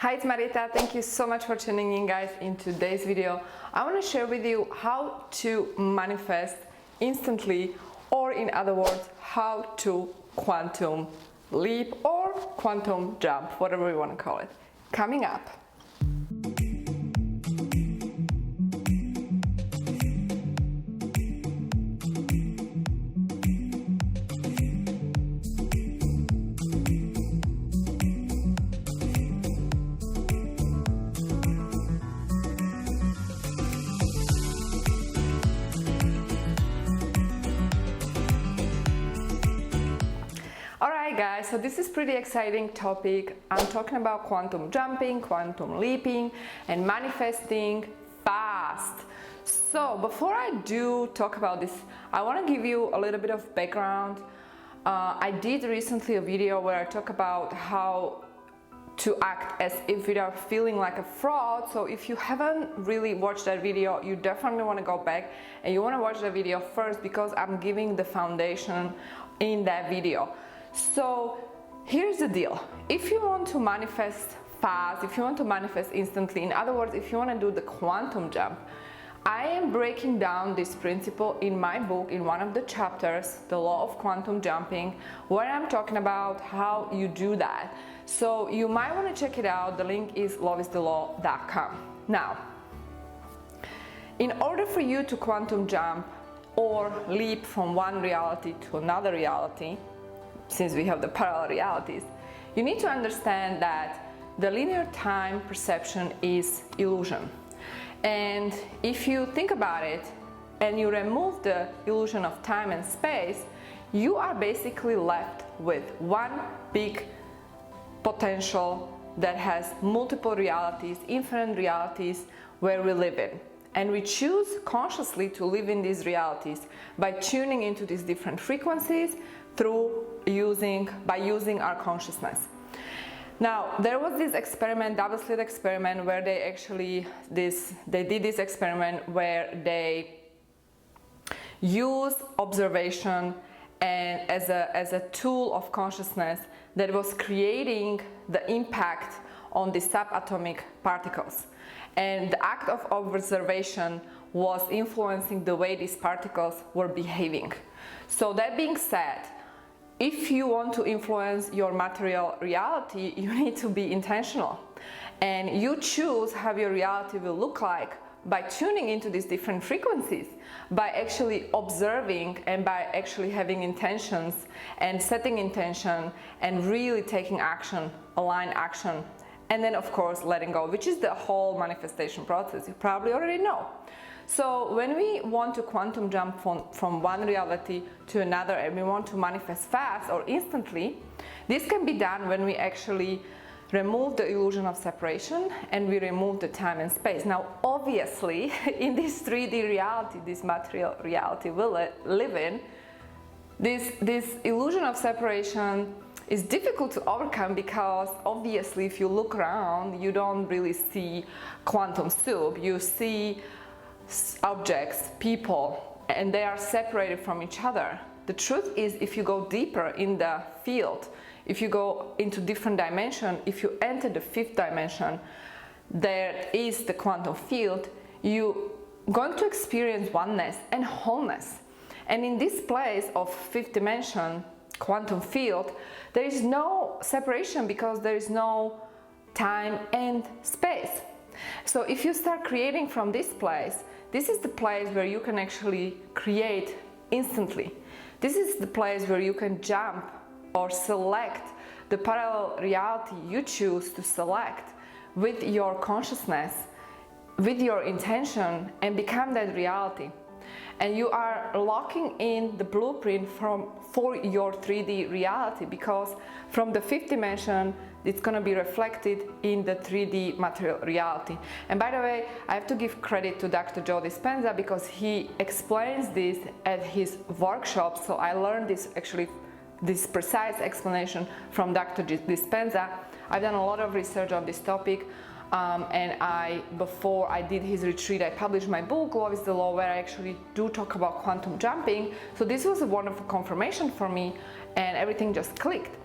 Hi, it's Marieta. Thank you so much for tuning in, guys. In today's video, I want to share with you how to manifest instantly, or in other words, how to quantum leap or quantum jump, whatever you want to call it. Coming up. Alright guys, so this is pretty exciting topic. I'm talking about quantum jumping, quantum leaping, and manifesting fast. So before I do talk about this, I want to give you a little bit of background. I did recently a video where I talk about how to act as if you are feeling like a fraud. So if you haven't really watched that video, you definitely want to go back and you want to watch the video first, because I'm giving the foundation in that video. So here's the deal. If you want to manifest fast, if you want to manifest instantly, in other words, if you want to do the quantum jump, I am breaking down this principle in my book in one of the chapters, The Law of Quantum Jumping, where I'm talking about how you do that. So you might want to check it out. The link is loveisthelaw.com. Now, in order for you to quantum jump or leap from one reality to another reality, since we have the parallel realities, you need to understand that the linear time perception is illusion. And if you think about it and you remove the illusion of time and space, you are basically left with one big potential that has multiple realities, infinite realities where we live in. And we choose consciously to live in these realities by tuning into these different frequencies by using our consciousness. Now, there was this experiment, double slit experiment, where they did this experiment where they used observation and as a tool of consciousness that was creating the impact on the subatomic particles. And the act of observation was influencing the way these particles were behaving. So that being said, if you want to influence your material reality, you need to be intentional. And you choose how your reality will look like by tuning into these different frequencies, by actually observing and by actually having intentions and setting intention and really taking action, align action, and then of course letting go, which is the whole manifestation process. You probably already know. So when we want to quantum jump from one reality to another and we want to manifest fast or instantly, this can be done when we actually remove the illusion of separation and we remove the time and space. Now obviously in this 3D reality, this material reality we live in, this illusion of separation is difficult to overcome, because obviously if you look around you don't really see quantum soup. You see objects, people, and they are separated from each other. The truth is, if you go deeper in the field, if you go into different dimension, if you enter the fifth dimension, there is the quantum field, you're going to experience oneness and wholeness. And in this place of fifth dimension, quantum field, there is no separation, because there is no time and space. So if you start creating from this place, this is the place where you can actually create instantly. This is the place where you can jump or select the parallel reality you choose to select with your consciousness, with your intention, and become that reality. And you are locking in the blueprint for your 3D reality, because from the fifth dimension it's going to be reflected in the 3D material reality. And by the way, I have to give credit to Dr. Joe Dispenza, because he explains this at his workshop. So I learned this precise explanation from Dr. Dispenza. I've done a lot of research on this topic. And before I did his retreat, I published my book, Love is the Law, where I actually do talk about quantum jumping. So this was a wonderful confirmation for me, and everything just clicked.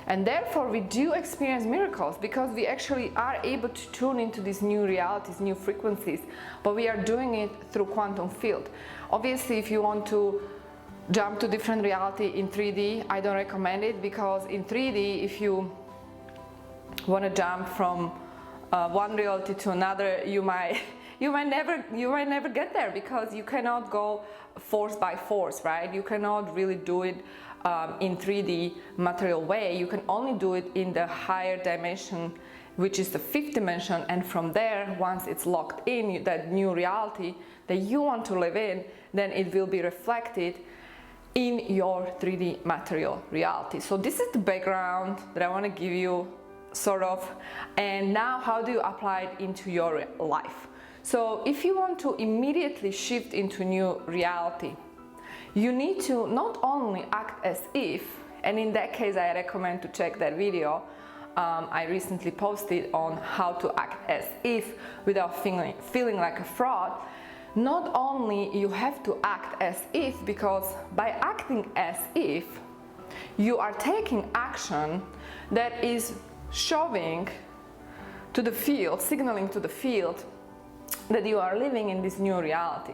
And therefore we do experience miracles because we actually are able to tune into these new realities, new frequencies, but we are doing it through quantum field. Obviously, if you want to jump to different reality in 3D, I don't recommend it, because in 3D, if you want to jump from one reality to another, you might never get there, because you cannot go force by force, right? You cannot really do it in 3D material way. You can only do it in the higher dimension, which is the fifth dimension, and from there, once it's locked in, that new reality that you want to live in, then it will be reflected in your 3D material reality. So this is the background that I want to give you, sort of, and now how do you apply it into your life? So if you want to immediately shift into new reality, you need to not only act as if, and in that case I recommend to check that video I recently posted on how to act as if without feeling like a fraud. Not only you have to act as if, because by acting as if, you are taking action that is showing to the field, signaling to the field that you are living in this new reality.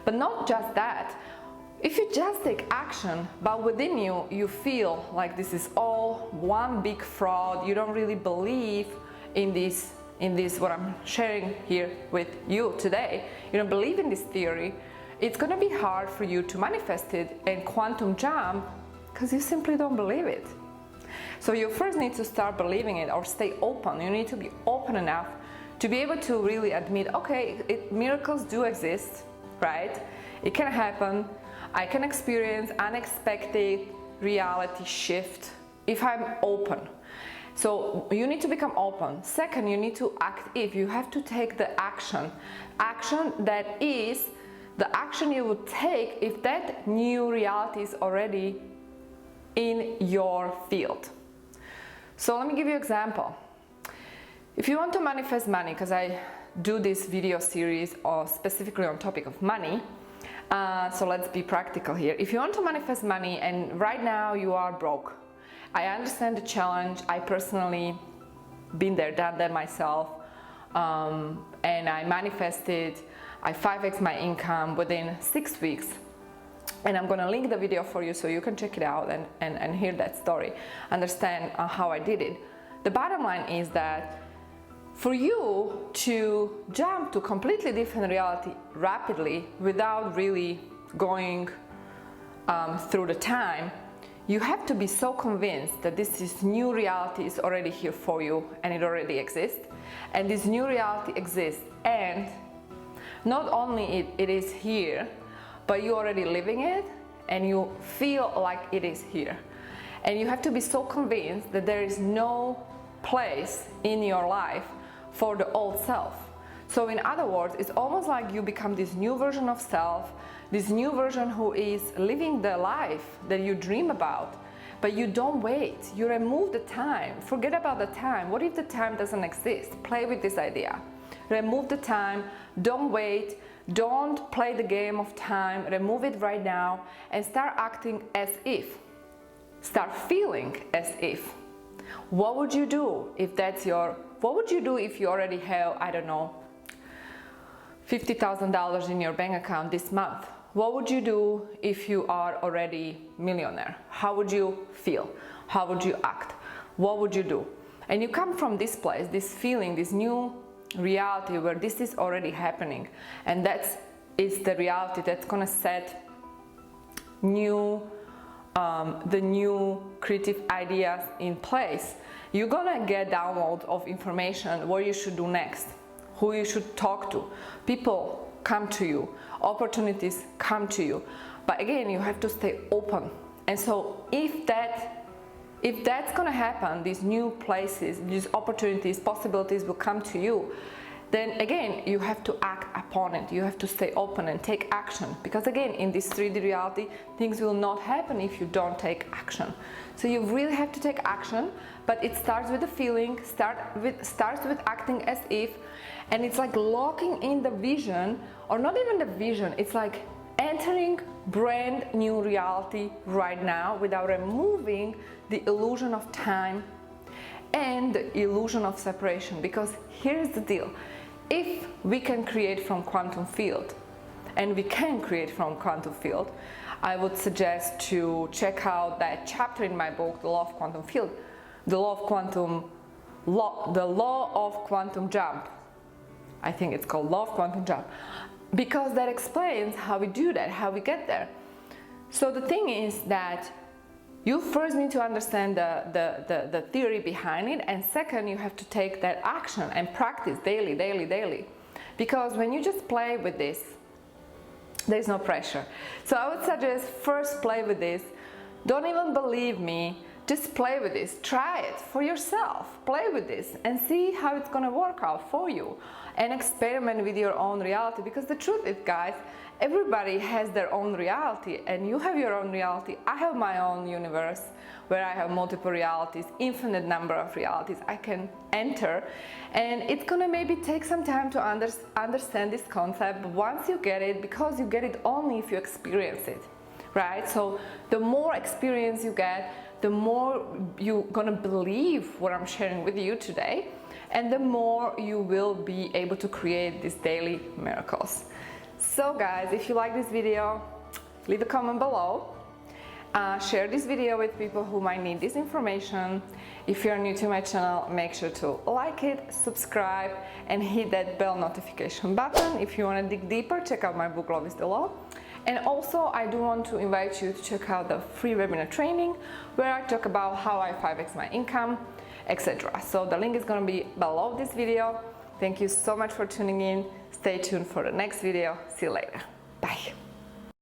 But not just that, if you just take action, but within you, you feel like this is all one big fraud, you don't really believe in this what I'm sharing here with you today, you don't believe in this theory, it's gonna be hard for you to manifest it and quantum jump, because you simply don't believe it. So you first need to start believing it, or stay open. You need to be open enough to be able to really admit, okay, miracles do exist, right? It can happen. I can experience unexpected reality shift if I'm open. So you need to become open. Second, you need to act if. You have to take the action. Action that is the action you would take if that new reality is already in your field. So let me give you an example. If you want to manifest money, because I do this video series specifically on topic of money, so let's be practical here. If you want to manifest money and right now you are broke, I understand the challenge. I personally been there, done that myself, and I manifested, I 5x my income within 6 weeks. And I'm gonna link the video for you so you can check it out and hear that story, understand how I did it. The bottom line is that for you to jump to completely different reality rapidly without really going through the time, you have to be so convinced that this new reality is already here for you and it already exists, and this new reality exists, and not only it is here, but you're already living it and you feel like it is here. And you have to be so convinced that there is no place in your life for the old self. So in other words, it's almost like you become this new version of self, this new version who is living the life that you dream about, but you don't wait. You remove the time. Forget about the time. What if the time doesn't exist? Play with this idea. Remove the time. Don't wait. Don't play the game of time. Remove it right now and start acting as if. Start feeling as if. What would you do if what would you do if you already have, I don't know, $50,000 in your bank account this month? What would you do if you are already millionaire? How would you feel? How would you act? What would you do? And you come from this place, this feeling, this new reality where this is already happening, and that is the reality that's gonna set the new creative ideas in place. You're gonna get downloads of information what you should do next, who you should talk to. People come to you, opportunities come to you, but again, you have to stay open. And so if that's gonna happen, these new places, these opportunities, possibilities will come to you, then again, you have to act upon it. You have to stay open and take action, because again, in this 3D reality, things will not happen if you don't take action. So you really have to take action, but it starts with the feeling, starts with acting as if, and it's like locking in the vision, or not even the vision, it's like entering brand new reality right now without removing the illusion of time and the illusion of separation. Because here's the deal: if we can create from quantum field, and we can create from quantum field, I would suggest to check out that chapter in my book, The Law of Quantum Field, the law of quantum jump. I think it's called Law of Quantum Jump, because that explains how we do that, how we get there. So the thing is that you first need to understand the theory behind it, and second, you have to take that action and practice daily. Because when you just play with this, there's no pressure. So I would suggest first play with this. Don't even believe me, just play with this. Try it for yourself. Play with this and see how it's gonna work out for you, and experiment with your own reality. Because the truth is, guys, everybody has their own reality, and you have your own reality. I have my own universe where I have multiple realities, infinite number of realities I can enter, and it's gonna maybe take some time to understand this concept, but once you get it, because you get it only if you experience it, right? So the more experience you get, the more you're gonna believe what I'm sharing with you today, and the more you will be able to create these daily miracles. So guys, if you like this video, leave a comment below. Share this video with people who might need this information. If you're new to my channel, make sure to like it, subscribe, and hit that bell notification button. If you want to dig deeper, check out my book, Love is the Law. And also, I do want to invite you to check out the free webinar training where I talk about how I 5x my income, etc. So the link is going to be below this video. Thank you so much for tuning in. Stay tuned for the next video. See you later.